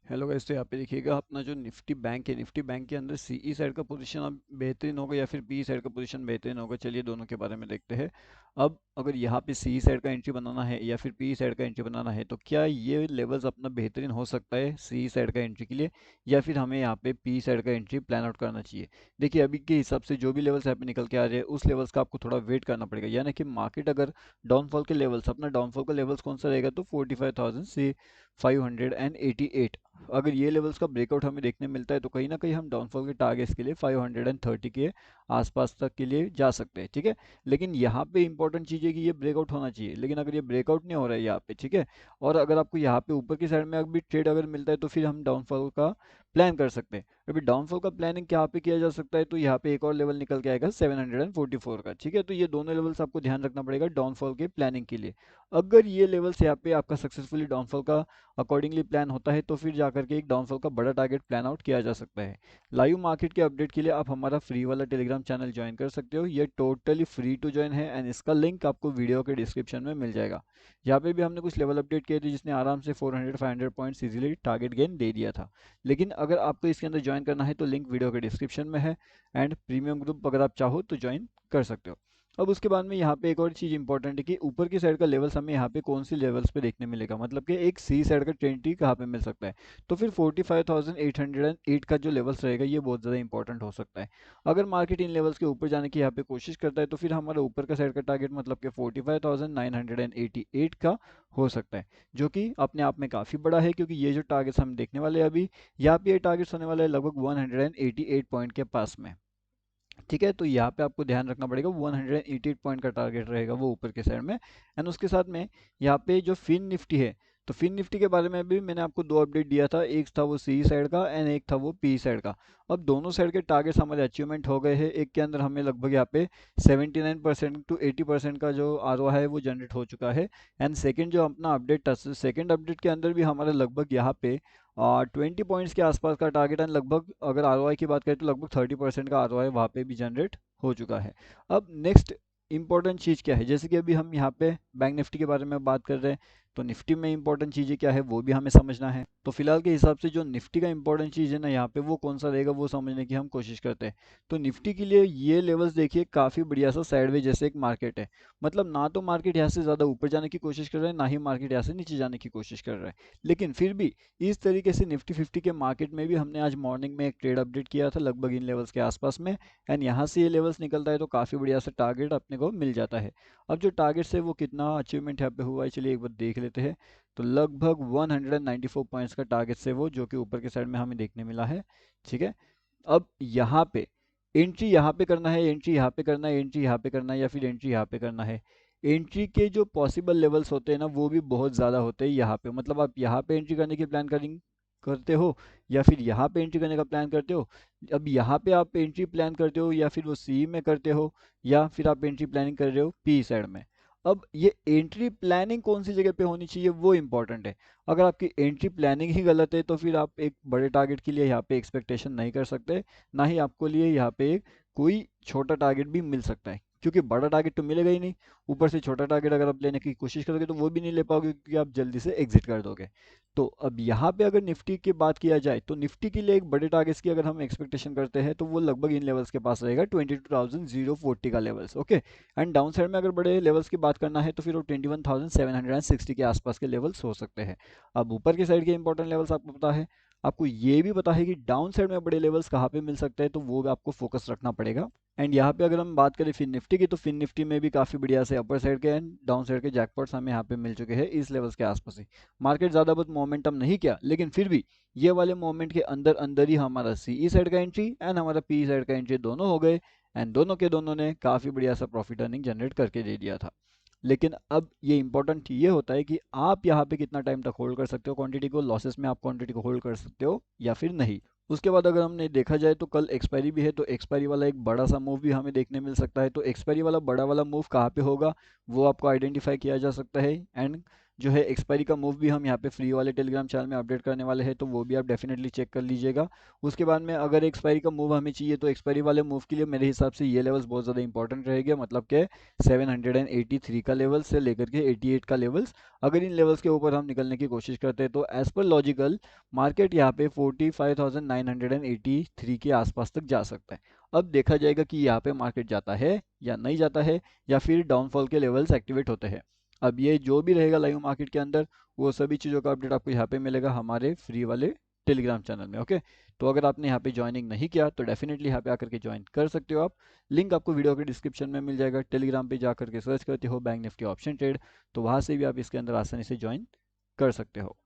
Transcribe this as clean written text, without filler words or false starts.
Hello guys, तो यहाँ पे देखिएगा अपना जो निफ्टी बैंक है, निफ्टी बैंक के अंदर सीई साइड का पोजीशन अब बेहतरीन होगा या फिर पी साइड का पोजीशन बेहतरीन होगा। चलिए दोनों के बारे में देखते हैं। अब अगर यहाँ पे सी साइड का एंट्री बनाना है या फिर पी साइड का एंट्री बनाना है तो क्या ये लेवल्स अपना बेहतरीन हो सकता है सी साइड का एंट्री के लिए, या फिर हमें यहाँ पे पी साइड का एंट्री प्लान आउट करना चाहिए। देखिए अभी के हिसाब से जो भी लेवल्स यहाँ पे निकल के आ रहे हैं उस लेवल्स का आपको थोड़ा वेट करना पड़ेगा, यानी कि मार्केट अगर डाउनफॉल के लेवल्स, अपना डाउनफॉल का लेवल्स कौन सा रहेगा तो 45,000 से 588, अगर ये लेवल्स का ब्रेकआउट हमें देखने मिलता है तो कहीं ना कहीं हम डाउनफॉल के टारगेट्स के लिए 530 के आसपास तक के लिए जा सकते हैं। ठीक है, लेकिन यहाँ पे इंपॉर्टेंट चीज़ है कि ये ब्रेकआउट होना चाहिए, लेकिन अगर ये ब्रेकआउट नहीं हो रहा है यहाँ पे, ठीक है, और अगर आपको यहाँ पे ऊपर की साइड में अभी ट्रेड अगर मिलता है तो फिर हम डाउनफॉल का प्लान कर सकते हैं। अभी डाउनफॉल का प्लानिंग यहाँ पे किया जा सकता है तो यहाँ पे एक और लेवल निकल के आएगा 744 का। ठीक है, तो ये दोनों लेवल्स आपको ध्यान रखना पड़ेगा डाउनफॉल के प्लानिंग के लिए। अगर ये लेवल्स यहाँ पे आपका सक्सेसफुली डाउनफॉल का अकॉर्डिंगली प्लान होता है तो फिर जाकर के एक डाउनफॉल का बड़ा टारगेट प्लान आउट किया जा सकता है। लाइव मार्केट के अपडेट के लिए आप हमारा फ्री वाला टेलीग्राम चैनल ज्वाइन कर सकते हो, ये टोटली फ्री टू ज्वाइन है एंड इसका लिंक आपको वीडियो के डिस्क्रिप्शन में मिल जाएगा। यहाँ पे भी हमने कुछ लेवल अपडेट किए थे जिसने आराम से 400-500 पॉइंट्स इजीली टारगेट गेन दे दिया था। लेकिन अगर आपको इसके अंदर ज्वाइन करना है तो लिंक वीडियो के डिस्क्रिप्शन में है एंड प्रीमियम ग्रुप अगर आप चाहो तो ज्वाइन कर सकते हो। अब उसके बाद में यहाँ पे एक और चीज़ इंपॉर्टेंट है कि ऊपर की साइड का लेवल्स हमें यहाँ पे कौन सी लेवल्स पे देखने मिलेगा, मतलब कि एक सी साइड का ट्रेंड टी कहाँ पे मिल सकता है। तो फिर 45,808 का जो लेवल्स रहेगा ये बहुत ज़्यादा इंपॉर्टेंट हो सकता है। अगर मार्केट इन लेवल्स के ऊपर जाने की यहाँ पे कोशिश करता है तो फिर हमारा ऊपर का साइड का टारगेट मतलब कि 45,988 का हो सकता है, जो कि अपने आप में काफ़ी बड़ा है, क्योंकि ये जो टारगेट्स हम देखने वाले हैं अभी, यहाँ पे ये टारगेट्स होने वाला है लगभग 188 पॉइंट के पास में। ठीक है, तो यहाँ पे आपको ध्यान रखना पड़ेगा 188 पॉइंट का टारगेट रहेगा वो ऊपर के साइड में। एंड उसके साथ में यहाँ पे जो फिन निफ्टी है, तो फिन निफ्टी के बारे में भी मैंने आपको दो अपडेट दिया था, एक था वो सी साइड का एंड एक था वो पी साइड का। अब दोनों साइड के टारगेट्स हमारे अचीवमेंट हो गए हैं। एक के अंदर हमें लगभग यहाँ पे 79% टू 80% का जो आरओआई है वो जनरेट हो चुका है। एंड सेकंड जो अपना अपडेट था, सेकंड अपडेट के अंदर भी हमारा लगभग यहाँ पे 20 पॉइंट्स के आसपास का टारगेट एंड लगभग अगर आरओआई की बात करें तो लगभग 30% का आरओआई वहाँ पे भी जनरेट हो चुका है। अब नेक्स्ट इंपॉर्टेंट चीज़ क्या है, जैसे कि अभी हम यहाँ पे बैंक निफ्टी के बारे में बात कर रहे हैं, तो निफ्टी में इंपॉर्टेंट चीज़ें क्या है वो भी हमें समझना है। तो फिलहाल के हिसाब से जो निफ्टी का इंपॉर्टेंट चीज़ है ना यहाँ पे वो कौन सा रहेगा वो समझने की हम कोशिश करते हैं। तो निफ्टी के लिए ये लेवल्स देखिए काफ़ी बढ़िया सा साइडवे जैसे एक मार्केट है, मतलब ना तो मार्केट यहाँ से ज़्यादा ऊपर जाने की कोशिश कर रहा है ना ही मार्केट यहाँ से नीचे जाने की कोशिश कर रहा है, लेकिन फिर भी इस तरीके से निफ्टी 50 के मार्केट में भी हमने आज मॉर्निंग में एक ट्रेड अपडेट किया था लगभग इन लेवल्स के आसपास में। एंड यहाँ से ये लेवल्स निकलता है तो काफ़ी बढ़िया सा टारगेट अपने को मिल जाता है। अब जो टारगेट है वो कितना अचीवमेंट यहाँ पे हुआ है चलिए एक बार देख लेते हैं। तो लगभग 194 पॉइंट्स का टारगेट से वो जो कि ऊपर के साइड में हमें देखने मिला है। ठीक है, अब यहाँ पे एंट्री यहाँ पे करना है, एंट्री यहाँ पे करना है, एंट्री यहाँ पे करना है या फिर एंट्री यहाँ पे करना है। एंट्री के जो पॉसिबल लेवल्स होते हैं ना वो भी बहुत ज़्यादा होते हैं यहाँ पे, मतलब आप यहाँ पे एंट्री करने की प्लान करेंगे करते हो या फिर यहाँ पे एंट्री करने का प्लान करते हो। अब यहाँ पे आप एंट्री प्लान करते हो या फिर वो सी में करते हो या फिर आप एंट्री प्लानिंग कर रहे हो पी साइड में। अब ये एंट्री प्लानिंग कौन सी जगह पे होनी चाहिए वो इंपॉर्टेंट है। अगर आपकी एंट्री प्लानिंग ही गलत है तो फिर आप एक बड़े टारगेट के लिए यहाँ पे एक्सपेक्टेशन नहीं कर सकते, ना ही आपको लिए यहाँ पे एक कोई छोटा टारगेट भी मिल सकता है, क्योंकि बड़ा टारगेट तो मिलेगा ही नहीं। ऊपर से छोटा टारगेट अगर आप लेने की कोशिश करोगे तो वो भी नहीं ले पाओगे क्योंकि आप जल्दी से एग्जिट कर दोगे। तो अब यहाँ पे अगर निफ्टी की बात किया जाए तो निफ्टी के लिए एक बड़े टारगेट्स की अगर हम एक्सपेक्टेशन करते हैं तो वो लगभग इन लेवल्स के पास रहेगा 22,040 का levels. Okay, and down side में अगर बड़े लेवल्स की बात करना है तो फिर वो 21,760 के आसपास के लेवल्स हो सकते हैं। अब ऊपर की साइड के इंपॉर्टेंट लेवल्स आपको पता है, आपको ये भी पता है कि डाउन साइड में बड़े लेवल्स कहाँ पे मिल सकते हैं, तो वो भी आपको फोकस रखना पड़ेगा। एंड यहाँ पे अगर हम बात करें फिन निफ्टी की तो फिन निफ्टी में भी काफ़ी बढ़िया से अपर साइड के एंड डाउन साइड के जैकपॉट्स हमें यहाँ पे मिल चुके हैं इस लेवल्स के आसपास ही। मार्केट ज़्यादा बहुत मोमेंटम नहीं किया, लेकिन फिर भी ये वाले मोमेंट के अंदर अंदर ही हमारा सीई साइड का एंट्री एंड हमारा पी साइड का एंट्री दोनों हो गए एंड दोनों के दोनों ने काफ़ी बढ़िया सा प्रॉफिट अर्निंग जनरेट करके दे दिया था। लेकिन अब ये इंपॉर्टेंट ये होता है कि आप यहाँ पे कितना टाइम तक होल्ड कर सकते हो क्वांटिटी को, लॉसेस में आप क्वांटिटी को होल्ड कर सकते हो या फिर नहीं। उसके बाद अगर हमने देखा जाए तो कल एक्सपायरी भी है, तो एक्सपायरी वाला एक बड़ा सा मूव भी हमें देखने मिल सकता है। तो एक्सपायरी वाला बड़ा वाला मूव कहाँ पे होगा वो आपको आइडेंटिफाई किया जा सकता है एंड जो है एक्सपायरी का मूव भी हम यहाँ पे फ्री वाले टेलीग्राम चैनल में अपडेट करने वाले हैं, तो वो भी आप डेफिनेटली चेक कर लीजिएगा। उसके बाद में अगर एक्सपायरी का मूव हमें चाहिए तो एक्सपायरी वाले मूव के लिए मेरे हिसाब से ये लेवल्स बहुत ज़्यादा इंपॉर्टेंट रहेगा, मतलब कि 783 का लेवल से लेकर के 88 का लेवल्स। अगर इन लेवल्स के ऊपर हम निकलने की कोशिश करते हैं तो एज पर लॉजिकल मार्केट यहाँ पे 45,983 के आसपास तक जा सकता है। अब देखा जाएगा कि यहाँ पे मार्केट जाता है या नहीं जाता है, या फिर डाउनफॉल के लेवल्स एक्टिवेट होते हैं। अब ये जो भी रहेगा लाइव मार्केट के अंदर, वो सभी चीज़ों का अपडेट आपको यहाँ पे मिलेगा हमारे फ्री वाले टेलीग्राम चैनल में। ओके, तो अगर आपने यहाँ पे ज्वाइनिंग नहीं किया तो डेफिनेटली यहाँ पे आकर के ज्वाइन कर सकते हो आप। लिंक आपको वीडियो के डिस्क्रिप्शन में मिल जाएगा। टेलीग्राम पे जाकर के सर्च करते हो बैंक निफ्टी ऑप्शन ट्रेड, तो वहाँ से भी आप इसके अंदर आसानी से ज्वाइन कर सकते हो।